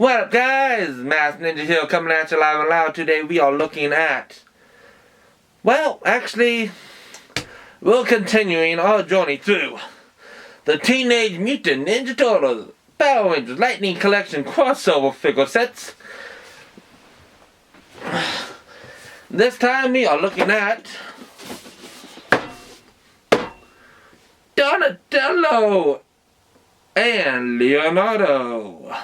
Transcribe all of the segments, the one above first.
What up, guys? Masked Ninja here coming at you live and loud. Today we are looking at, well, actually, we're continuing our journey through the Teenage Mutant Ninja Turtles Power Rangers Lightning Collection crossover figure sets. This time we are looking at Donatello and Leonardo.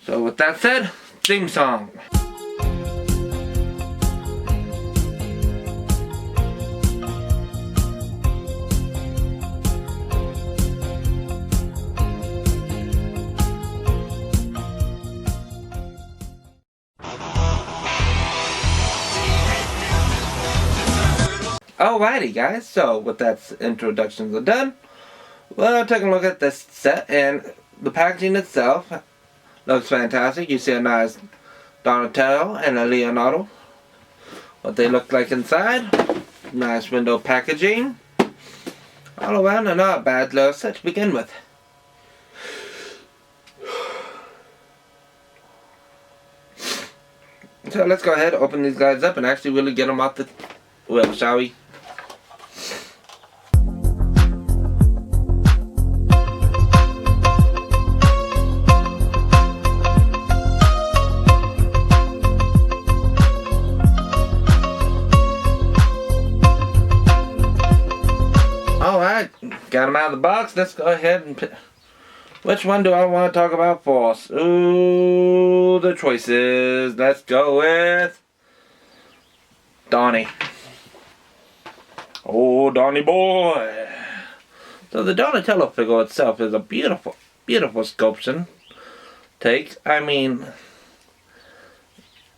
So with that said, theme song. Alrighty guys, so with that introductions are done, we're taking a look at this set, and the packaging itself looks fantastic. You see a nice Donatello and a Leonardo. What they look like inside. Nice window packaging. All around, and not a bad little set to begin with. So let's go ahead, open these guys up, and actually really get them out the web, shall we? Alright, got them out of the box. Let's go ahead and pick. Which one do I want to talk about first? Ooh, the choices. Let's go with Donnie. Oh, Donnie boy. So the Donatello figure itself is a beautiful, beautiful sculpture. Take, I mean,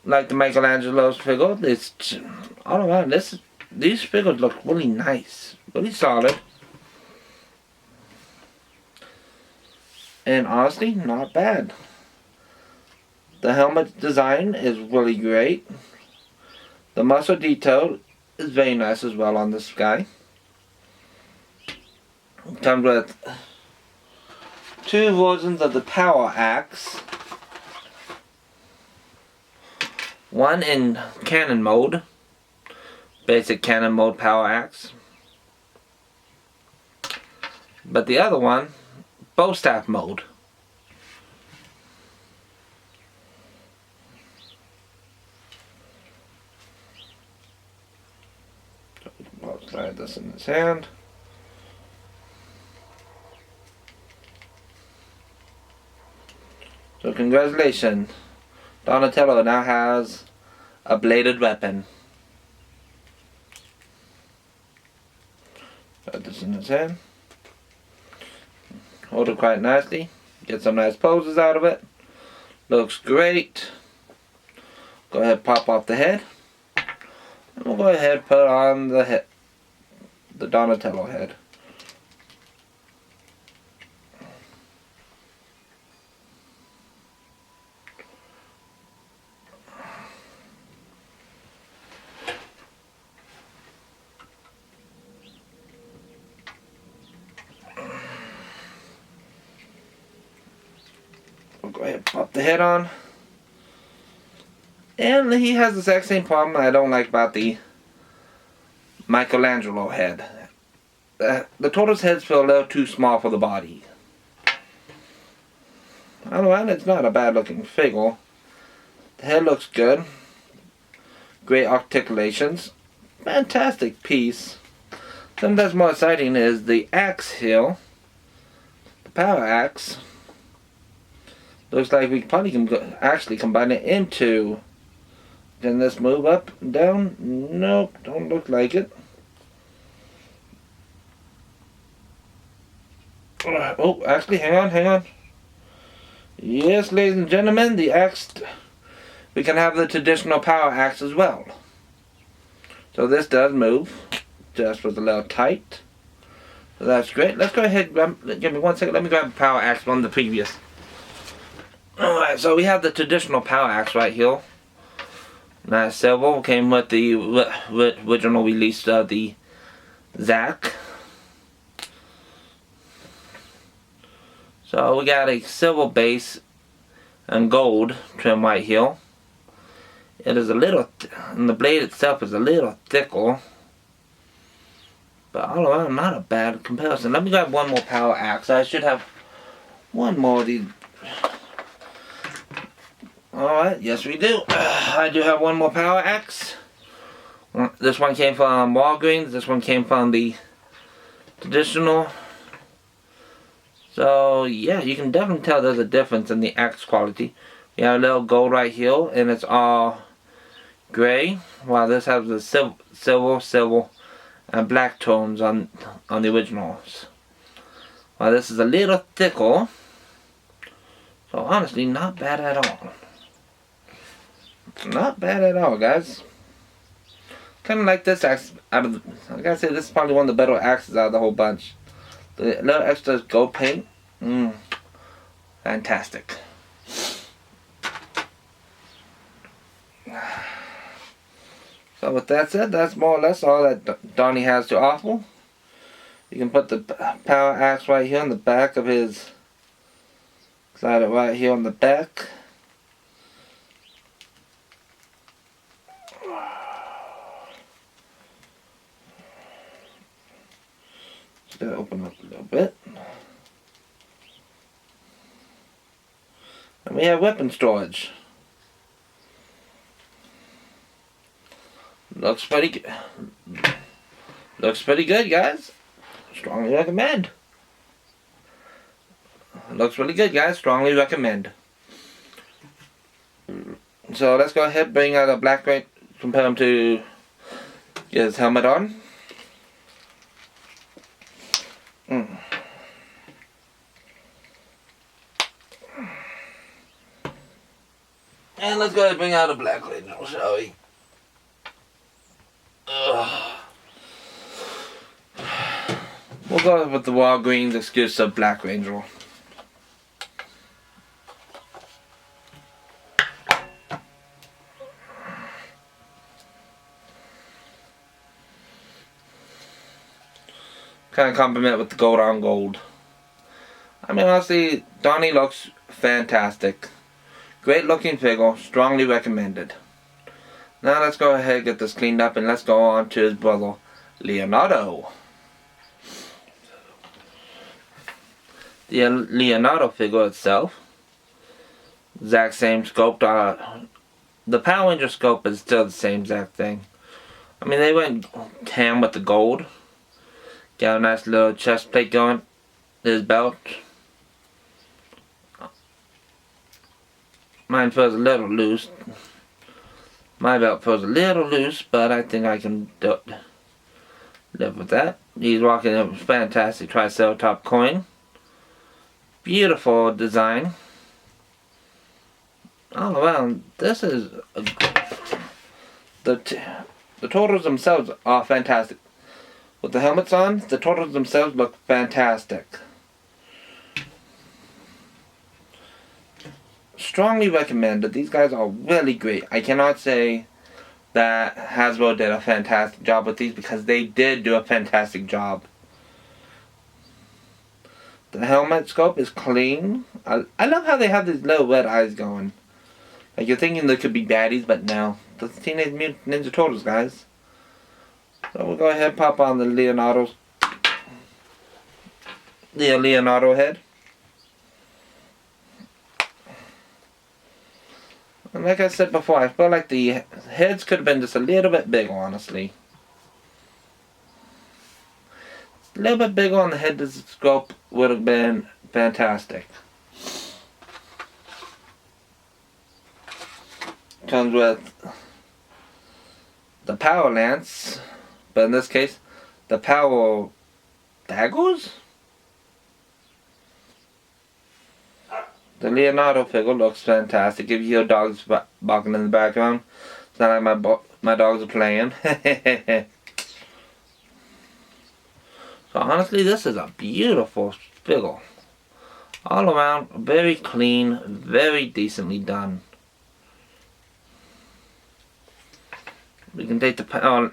like the Michelangelo's figure, it's all around. These figures look really nice, really solid, and honestly, not bad. The helmet design is really great. The muscle detail is very nice as well on this guy. It comes with two versions of the Power Axe. One in cannon mode. Basic cannon mode Power Axe. But the other one, bow staff mode. So I'll slide this in his hand. So congratulations, Donatello now has a bladed weapon. Put this in his hand. Hold it quite nicely. Get some nice poses out of it. Looks great. Go ahead, pop off the head. And we'll go ahead and put on the head, the Donatello head. We'll go ahead and pop the head on. And he has the exact same problem I don't like about the Michelangelo head. The Turtles' heads feel a little too small for the body. Otherwise, it's not a bad looking figure. The head looks good. Great articulations. Fantastic piece. Something that's more exciting is the axe here. The Power Axe. Looks like we probably can actually combine it into. Can this move up and down? Nope, don't look like it. Oh, actually, hang on. Yes, ladies and gentlemen, the axe. We can have the traditional Power Axe as well. So this does move. Just was a little tight. So that's great. Let's go ahead. Give me 1 second. Let me grab the Power Axe from the previous. Alright, so we have the traditional Power Axe right here. Nice silver. Came with the original release of the Zack. So we got a silver base and gold trim right here. It is a little, and the blade itself is a little thicker, but all around not a bad comparison. Let me grab one more power axe. I should have one more of these. Alright, yes we do. I do have one more power axe. This one came from Walgreens. This one came from the traditional. So yeah, you can definitely tell there's a difference in the axe quality. We have a little gold right here, and it's all gray, while this has the silver, and black tones on the originals. While this is a little thicker. So honestly, not bad at all. Not bad at all, guys. Kind of like this axe out of the, I gotta say, this is probably one of the better axes out of the whole bunch. The little extra gold paint, fantastic. So with that said, that's more or less all that Donnie has to offer. You can put the power axe right here on the back of his, slide it right here on the back. Just gotta open up a little bit. And we have weapon storage. Looks pretty good. Looks pretty good, guys. Strongly recommend. Looks really good, guys. Strongly recommend. So let's go ahead, bring out a black right, compare him to get his helmet on. And let's go ahead and bring out a black Ranger, shall we? We'll go with the Walgreens exclusive Black Ranger. Kind of compliment with the gold on gold. I mean, honestly, Donnie looks fantastic. Great looking figure, strongly recommended. Now let's go ahead and get this cleaned up, and let's go on to his brother, Leonardo. The Leonardo figure itself, exact same scope. The Power Ranger scope is still the same exact thing. I mean, they went ham with the gold. Got a nice little chest plate going. His belt. Mine feels a little loose. My belt feels a little loose, but I think I can live with that. He's rocking a fantastic Triceratop coin. Beautiful design. All around, this is the turtles themselves are fantastic. With the helmets on, the turtles themselves look fantastic. Strongly recommended. These guys are really great. I cannot say that Hasbro did a fantastic job with these, because they did do a fantastic job. The helmet scope is clean. I love how they have these little red eyes going. Like, you're thinking they could be baddies, but no. The Teenage Mutant Ninja Turtles, guys. So we'll go ahead and pop on the Leonardo head. And like I said before, I feel like the heads could have been just a little bit bigger, honestly. A little bit bigger on the head scope would have been fantastic. Comes with the power lance, but in this case, the power daggers? The Leonardo figure looks fantastic. If you hear dogs barking in the background, it's not like my dogs are playing. So honestly, this is a beautiful figure. All around, very clean, very decently done. We can take the power,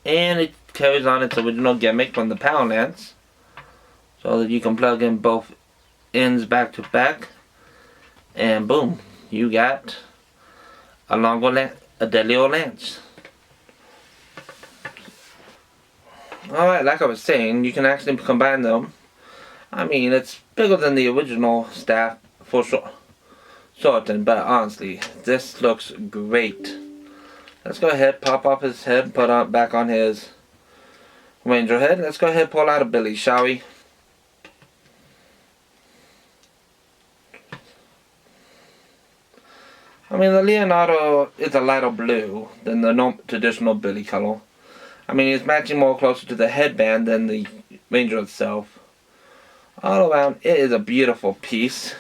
and it carries on its original gimmick from the power lance, so that you can plug in both ends back to back. And boom, you got a deadly old lance. Alright, like I was saying, you can actually combine them. I mean, it's bigger than the original staff for sure. Sorting, but honestly, this looks great. Let's go ahead, pop off his head, put on back on his ranger head. Let's go ahead and pull out a Billy, shall we? I mean, the Leonardo is a lighter blue than the traditional Billy color. I mean, it's matching more closer to the headband than the ranger itself. All around, it is a beautiful piece.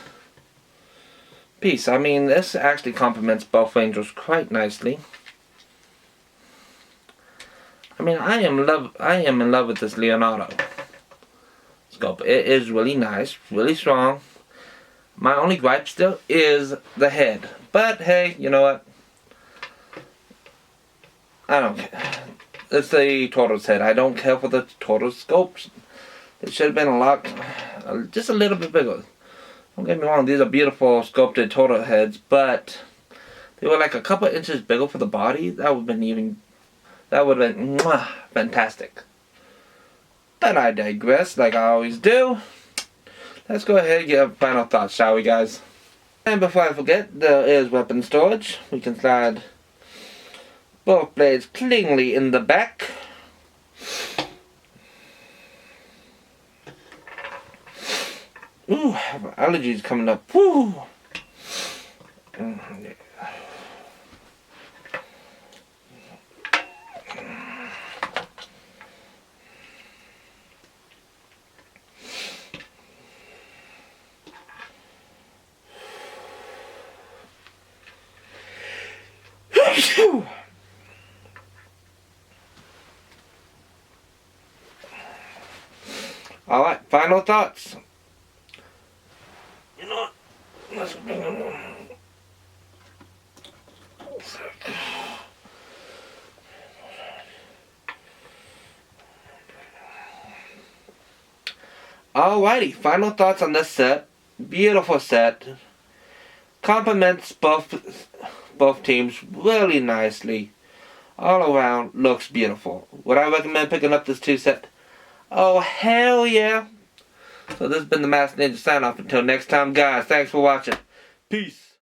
I mean, this actually complements both rangers quite nicely. I mean, I am in love with this Leonardo sculpt. It is really nice, really strong. My only gripe still is the head. But hey, you know what? I don't care. It's the tortoise head. I don't care for the tortoise sculpts. It should have been a lot, just a little bit bigger. Don't get me wrong, these are beautiful sculpted turtle heads, but they were like a couple inches bigger for the body. That would have been fantastic. But I digress, like I always do. Let's go ahead and get final thoughts, shall we, guys? And before I forget, there is weapon storage. We can slide both blades cleanly in the back. Ooh, allergies coming up. Woo! Alright, final thoughts. You know what? Let's bring them on. Alrighty, final thoughts on this set. Beautiful set. Complements both teams really nicely. All around looks beautiful. Would I recommend picking up this 2-set? Oh, hell yeah. So this has been the Masked Ninja sign off. Until next time, guys, thanks for watching. Peace.